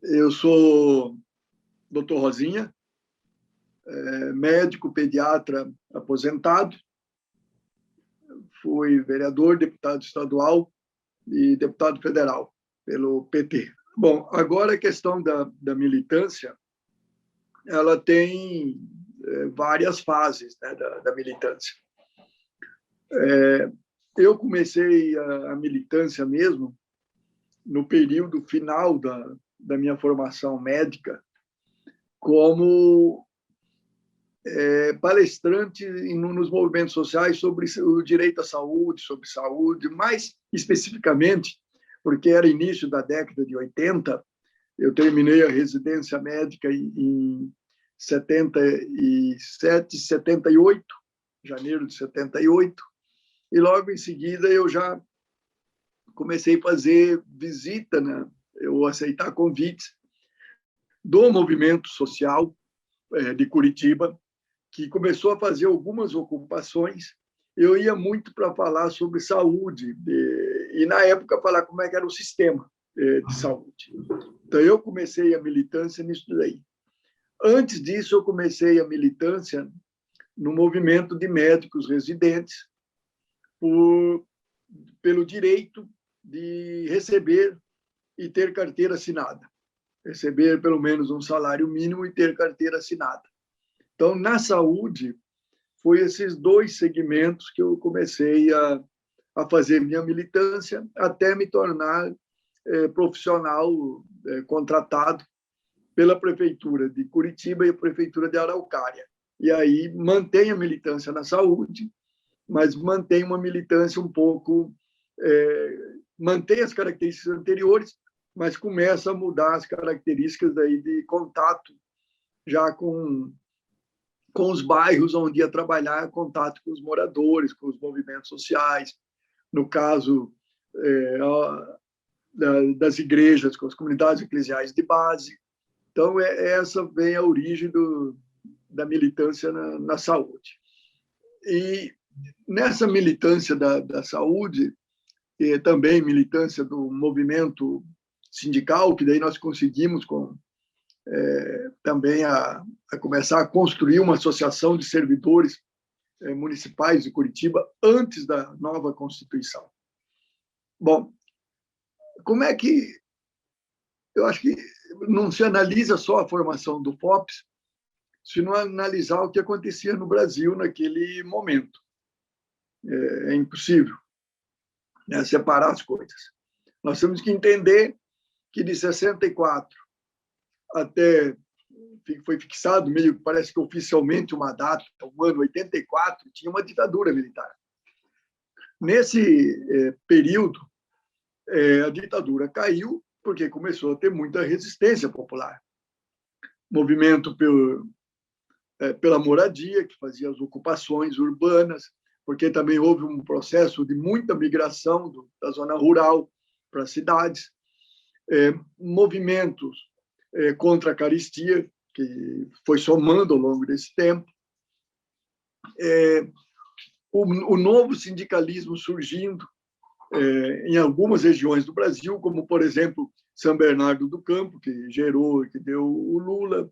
Eu sou Dr. Rosinha, médico pediatra aposentado, fui vereador, deputado estadual e deputado federal pelo PT. Bom, agora a questão da militância, ela tem várias fases, né, da militância. Eu comecei a militância mesmo no período final da minha formação médica, como palestrante nos movimentos sociais sobre o direito à saúde, sobre saúde, mais especificamente, porque era início da década de 80, eu terminei a residência médica em 77, 78, janeiro de 78, e logo em seguida eu já comecei a fazer visita, né? Eu aceitar convites do movimento social de Curitiba, que começou a fazer algumas ocupações. Eu ia muito para falar sobre saúde e, na época, falar como é que era o sistema de saúde. Então, eu comecei a militância nisso daí. Antes disso, eu comecei a militância no movimento de médicos residentes pelo direito de receber e ter carteira assinada. Receber pelo menos um salário mínimo e ter carteira assinada. Então, na saúde, foi esses dois segmentos que eu comecei a fazer minha militância até me tornar profissional contratado pela Prefeitura de Curitiba e a Prefeitura de Araucária. E aí mantém a militância na saúde, mas mantém uma militância um pouco... mantém as características anteriores, mas começa a mudar as características daí de contato já com os bairros onde ia trabalhar, contato com os moradores, com os movimentos sociais, no caso das igrejas, com as comunidades eclesiais de base. Então, essa vem a origem da militância na saúde. E nessa militância da saúde, e também militância do movimento sindical, que daí nós conseguimos também a começar a construir uma associação de servidores municipais de Curitiba antes da nova Constituição. Bom, como é que... Eu acho que não se analisa só a formação do FOPS, se não analisar o que acontecia no Brasil naquele momento. É impossível, né, separar as coisas. Nós temos que entender que de 64 até foi fixado, meio parece que oficialmente uma data, o ano 84, tinha uma ditadura militar. Nesse período, a ditadura caiu porque começou a ter muita resistência popular. Movimento pela moradia, que fazia as ocupações urbanas, porque também houve um processo de muita migração da zona rural para as cidades. Movimentos contra a carestia, que foi somando ao longo desse tempo. O novo sindicalismo surgindo em algumas regiões do Brasil, como, por exemplo, São Bernardo do Campo, que gerou, que deu o Lula,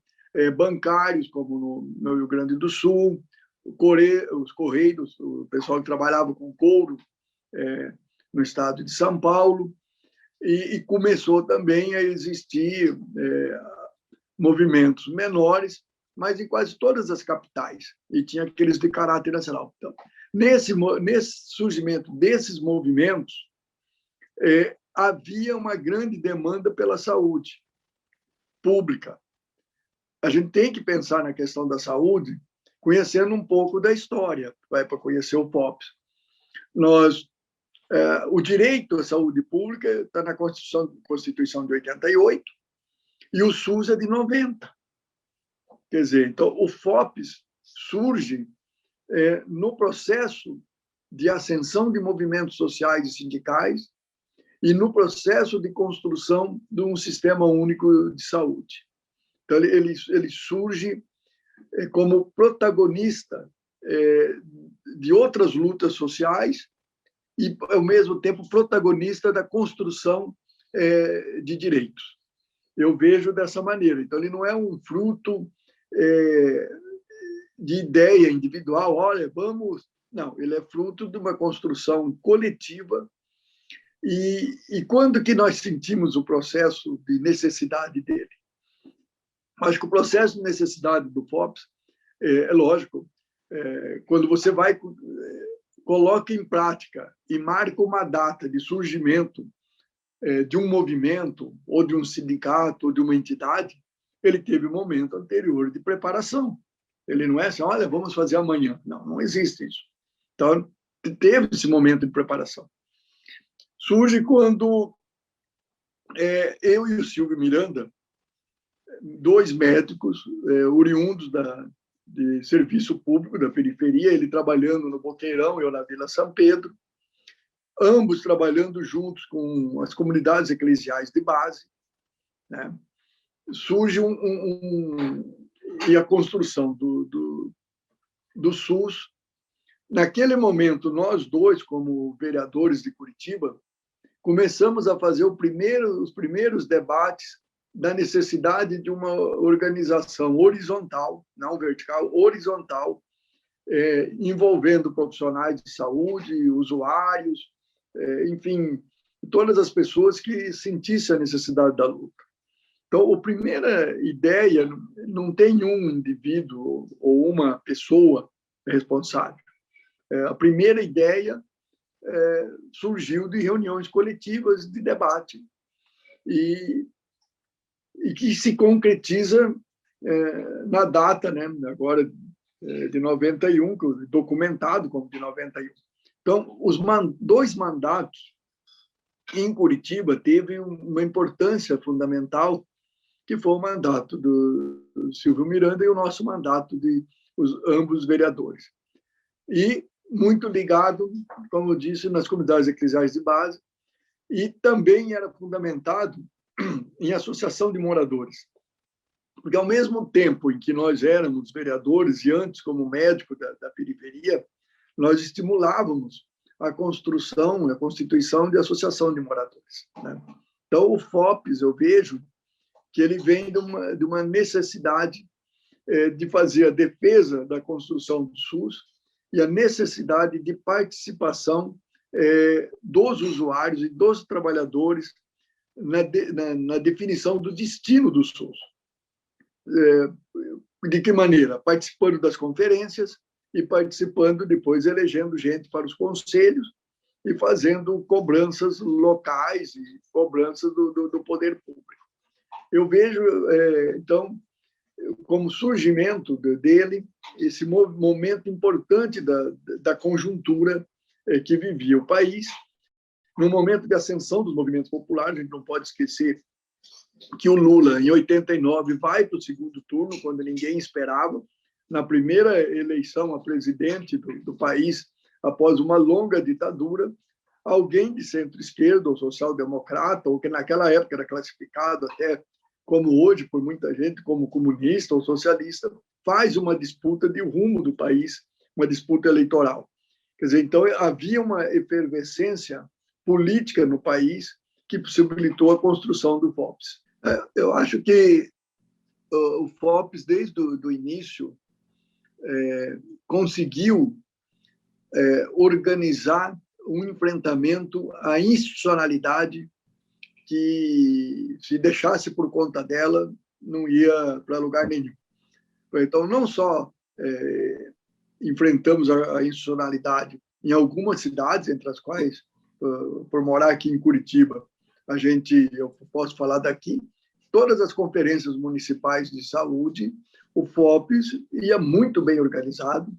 bancários, como no Rio Grande do Sul, os Correios, o pessoal que trabalhava com couro no estado de São Paulo, e começou também a existir movimentos menores, mas em quase todas as capitais, e tinha aqueles de caráter nacional. Então, nesse surgimento desses movimentos, havia uma grande demanda pela saúde pública. A gente tem que pensar na questão da saúde conhecendo um pouco da história, para conhecer o FOPS. O direito à saúde pública está na Constituição de 88 e o SUS é de 90. Quer dizer, então, o FOPS surge no processo de ascensão de movimentos sociais e sindicais e no processo de construção de um sistema único de saúde. Então, ele surge como protagonista de outras lutas sociais e, ao mesmo tempo, protagonista da construção de direitos. Eu vejo dessa maneira. Então, ele não é um fruto de ideia individual, olha, vamos... Não, ele é fruto de uma construção coletiva. E quando que nós sentimos o processo de necessidade dele? Acho que o processo de necessidade do FOPS, é lógico, quando você vai, coloca em prática e marca uma data de surgimento de um movimento, ou de um sindicato, ou de uma entidade, ele teve um momento anterior de preparação. Ele não é assim, olha, vamos fazer amanhã. Não, não existe isso. Então, teve esse momento de preparação. Surge quando eu e o Silvio Miranda, dois médicos oriundos de serviço público da periferia, ele trabalhando no Boqueirão, eu na Vila São Pedro, ambos trabalhando juntos com as comunidades eclesiais de base, né? Surge e a construção do SUS. Naquele momento, nós dois, como vereadores de Curitiba, começamos a fazer os primeiros debates da necessidade de uma organização horizontal, não vertical, horizontal, envolvendo profissionais de saúde, usuários, enfim, todas as pessoas que sentissem a necessidade da luta. Então, a primeira ideia, não tem um indivíduo ou uma pessoa responsável. A primeira ideia surgiu de reuniões coletivas de debate e que se concretiza na data, né, agora de 91, documentado como de 91. Então, os dois mandatos em Curitiba teve uma importância fundamental, que foi o mandato do Silvio Miranda e o nosso mandato de ambos vereadores. E muito ligado, como eu disse, nas comunidades eclesiais de base, e também era fundamentado em associação de moradores. Porque, ao mesmo tempo em que nós éramos vereadores, e antes como médico da periferia, nós estimulávamos a construção, a constituição de associação de moradores, né? Então, o FOPS, eu vejo que ele vem de uma necessidade de fazer a defesa da construção do SUS e a necessidade de participação dos usuários e dos trabalhadores na definição do destino do SUS. De que maneira? Participando das conferências e participando, depois, elegendo gente para os conselhos e fazendo cobranças locais e cobranças do poder público. Eu vejo, então, como surgimento dele, esse momento importante da conjuntura que vivia o país, no momento de ascensão dos movimentos populares. A gente não pode esquecer que o Lula, em 89, vai para o segundo turno, quando ninguém esperava, na primeira eleição a presidente do país, após uma longa ditadura, alguém de centro-esquerda ou social-democrata, ou que naquela época era classificado até como hoje por muita gente, como comunista ou socialista, faz uma disputa de rumo do país, uma disputa eleitoral. Quer dizer, então, havia uma efervescência política no país que possibilitou a construção do FOPS. Eu acho que o FOPS, desde o início, conseguiu organizar um enfrentamento à institucionalidade que, se deixasse por conta dela, não ia para lugar nenhum. Então, não só enfrentamos a institucionalidade em algumas cidades, entre as quais, por morar aqui em Curitiba, eu posso falar daqui, todas as conferências municipais de saúde, o FOPS ia muito bem organizado,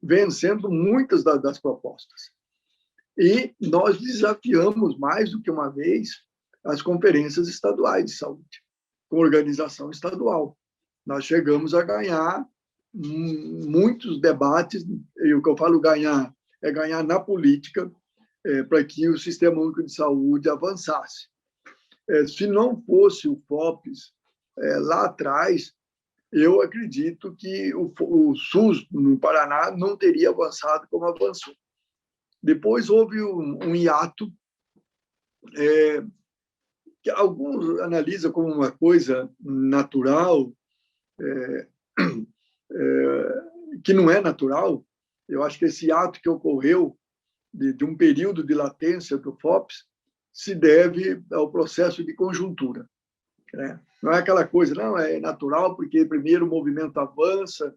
vencendo muitas das propostas. E nós desafiamos, mais do que uma vez, as conferências estaduais de saúde, com organização estadual. Nós chegamos a ganhar muitos debates, e o que eu falo ganhar é ganhar na política, para que o Sistema Único de Saúde avançasse. Se não fosse o FOPS lá atrás, eu acredito que o SUS no Paraná não teria avançado como avançou. Depois houve um hiato que alguns analisam como uma coisa natural, que não é natural. Eu acho que esse ato que ocorreu de um período de latência do FOPS se deve ao processo de conjuntura, né? Não é aquela coisa, não, é natural porque primeiro o movimento avança,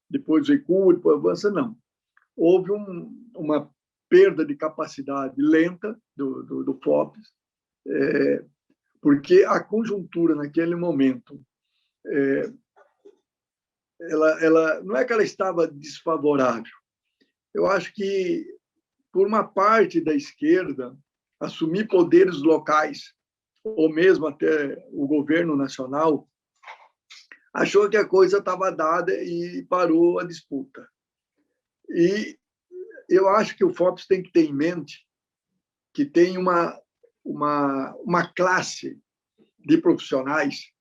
depois recua, depois avança, não. Houve uma perda de capacidade lenta do FOPS, porque a conjuntura naquele momento, ela não é que ela estava desfavorável. Eu acho que, por uma parte da esquerda, assumir poderes locais, ou mesmo até o governo nacional, achou que a coisa estava dada e parou a disputa. E eu acho que o FOPS tem que ter em mente que tem uma classe de profissionais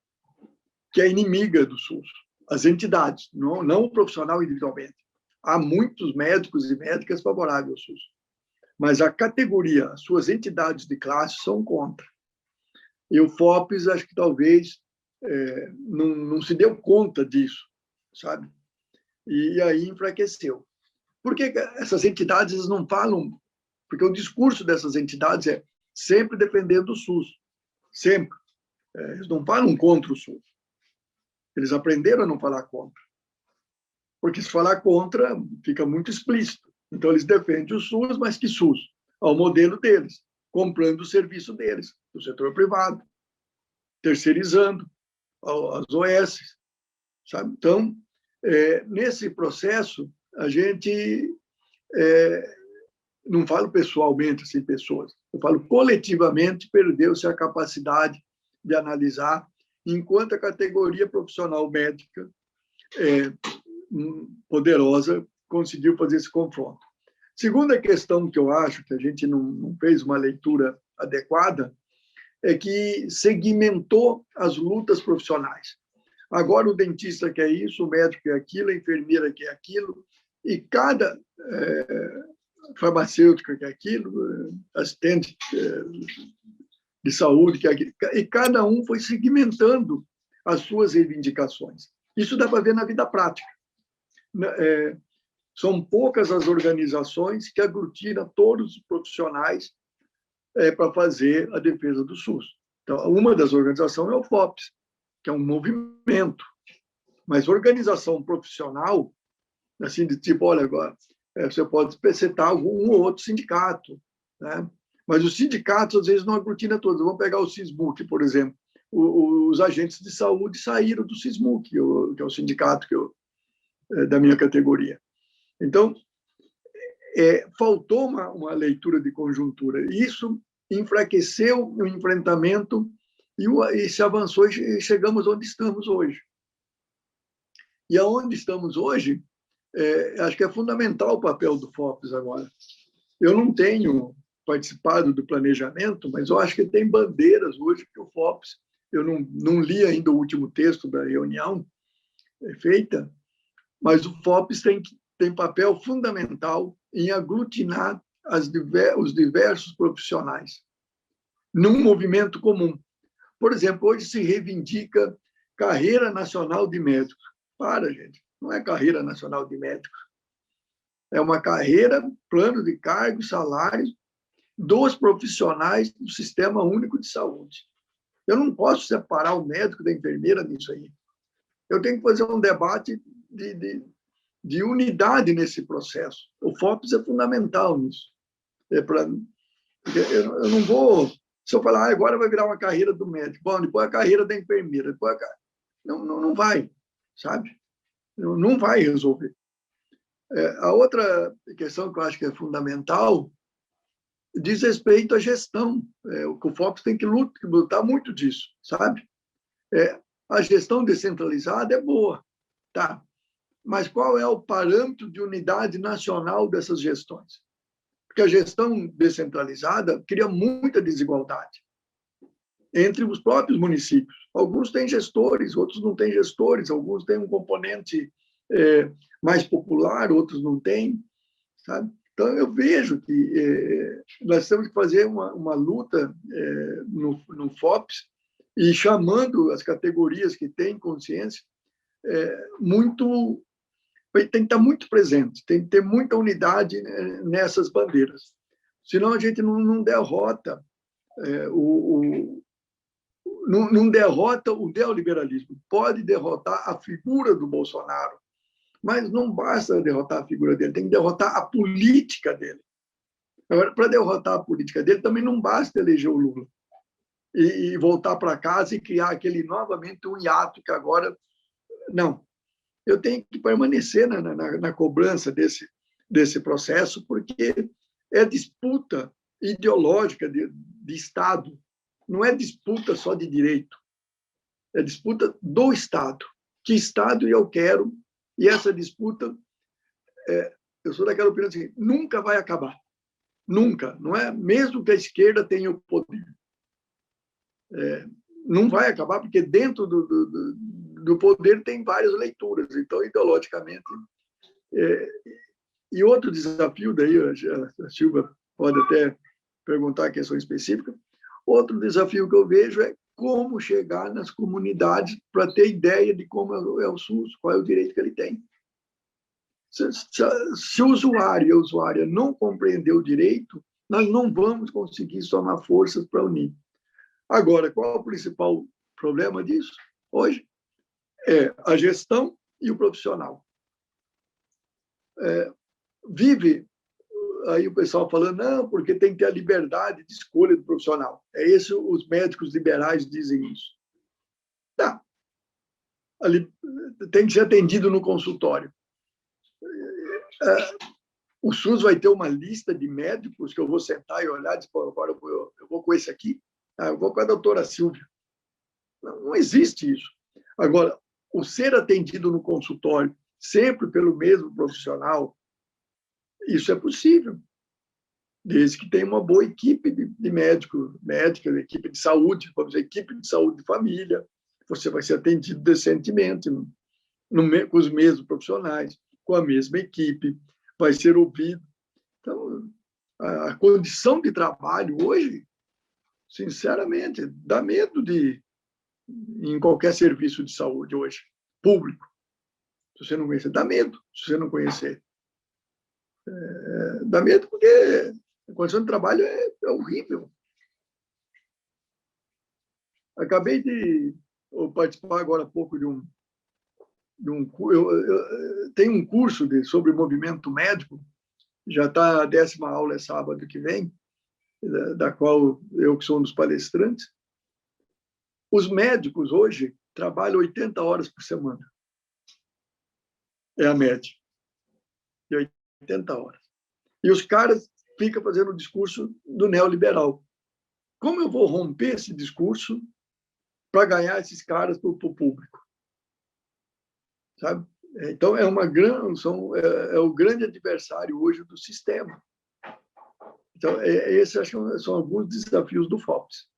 que é inimiga do SUS, as entidades, não o profissional individualmente. Há muitos médicos e médicas favoráveis ao SUS, mas a categoria, as suas entidades de classe são contra. E o FOPS, acho que talvez não se deu conta disso, sabe? E aí enfraqueceu. Por que essas entidades não falam? Porque o discurso dessas entidades é sempre defendendo o SUS, sempre. Eles não falam contra o SUS. Eles aprenderam a não falar contra. Porque se falar contra, fica muito explícito. Então, eles defendem o SUS, mas que SUS? Ao modelo deles, comprando o serviço deles, do setor privado, terceirizando as OS, sabe? Então, nesse processo, a gente, não falo pessoalmente, assim, pessoas, eu falo coletivamente, perdeu-se a capacidade de analisar, enquanto a categoria profissional médica poderosa conseguiu fazer esse confronto. Segunda questão que eu acho que a gente não fez uma leitura adequada é que segmentou as lutas profissionais. Agora o dentista quer isso, o médico quer aquilo, a enfermeira quer aquilo, e cada farmacêutico quer aquilo, assistente de saúde quer aquilo, e cada um foi segmentando as suas reivindicações. Isso dá para ver na vida prática. São poucas as organizações que aglutinam todos os profissionais para fazer a defesa do SUS. Então, uma das organizações é o FOPS, que é um movimento. Mas organização profissional, assim, de tipo, olha, agora, você pode citar um ou outro sindicato, né? Mas os sindicatos, às vezes, não aglutinam todos. Vamos pegar o SISMUC, por exemplo. Os agentes de saúde saíram do SISMUC, que é o sindicato da minha categoria. Então, faltou uma leitura de conjuntura. Isso enfraqueceu o enfrentamento e se avançou e chegamos onde estamos hoje. E aonde estamos hoje, acho que é fundamental o papel do FOPS agora. Eu não tenho participado do planejamento, mas eu acho que tem bandeiras hoje que o FOPS, eu não li ainda o último texto da reunião feita, mas o FOPS tem papel fundamental em aglutinar os diversos profissionais num movimento comum. Por exemplo, hoje se reivindica carreira nacional de médicos. Para, gente, não é carreira nacional de médicos. É uma carreira, plano de cargos, salários dos profissionais do Sistema Único de Saúde. Eu não posso separar o médico da enfermeira nisso aí. Eu tenho que fazer um debate de unidade nesse processo. O FOPS é fundamental nisso. Eu não vou... Se eu falar, agora vai virar uma carreira do médico, bom, depois a carreira da enfermeira, depois não vai, sabe? Não vai resolver. A outra questão que eu acho que é fundamental diz respeito à gestão. O FOPS tem que lutar muito disso, sabe? A gestão descentralizada é boa, tá? Mas qual é o parâmetro de unidade nacional dessas gestões? Porque a gestão descentralizada cria muita desigualdade entre os próprios municípios. Alguns têm gestores, outros não têm gestores, alguns têm um componente mais popular, outros não têm, sabe? Então, eu vejo que nós temos que fazer uma luta no FOPS e chamando as categorias que têm consciência muito... Tem que estar muito presente, tem que ter muita unidade nessas bandeiras. Senão a gente não derrota não derrota o neoliberalismo. Pode derrotar a figura do Bolsonaro, mas não basta derrotar a figura dele, tem que derrotar a política dele. Agora, para derrotar a política dele, também não basta eleger o Lula e voltar para casa e criar novamente um hiato que agora... Não. Eu tenho que permanecer na cobrança desse processo, porque é disputa ideológica de Estado, não é disputa só de direito, é disputa do Estado. Que Estado eu quero? E essa disputa, eu sou daquela opinião assim, nunca vai acabar. Nunca, não é? Mesmo que a esquerda tenha o poder. Não vai acabar, porque dentro do poder tem várias leituras, então, ideologicamente. E outro desafio, daí a Silvia pode até perguntar a questão específica, outro desafio que eu vejo é como chegar nas comunidades para ter ideia de como é o SUS, qual é o direito que ele tem. Se o usuário e a usuária não compreender o direito, nós não vamos conseguir somar forças para unir. Agora, qual é o principal problema disso? Hoje é a gestão e o profissional. Vive aí o pessoal falando, não, porque tem que ter a liberdade de escolha do profissional. É isso, os médicos liberais dizem isso. Tá. Ali, tem que ser atendido no consultório. O SUS vai ter uma lista de médicos que eu vou sentar e olhar e dizer, agora eu vou com esse aqui, eu vou com a doutora Silvia. Não existe isso. Agora, o ser atendido no consultório sempre pelo mesmo profissional, isso é possível, desde que tenha uma boa equipe de médicos, médicas, equipe de saúde, vamos dizer, equipe de saúde de família, você vai ser atendido decentemente, com os mesmos profissionais, com a mesma equipe, vai ser ouvido. Então, a condição de trabalho hoje, sinceramente, dá medo em qualquer serviço de saúde hoje, público. Se você não conhecer, dá medo se você não conhecer. Dá medo porque a condição de trabalho é horrível. Acabei de participar agora há pouco de um eu tenho um curso sobre movimento médico, já está a 10ª aula, é sábado que vem, da qual eu que sou um dos palestrantes. Os médicos hoje trabalham 80 horas por semana. É a média. De 80 horas. E os caras ficam fazendo o discurso do neoliberal. Como eu vou romper esse discurso para ganhar esses caras para o público? Sabe? Então, é o grande adversário hoje do sistema. Então, esses acho que são alguns desafios do FOPS.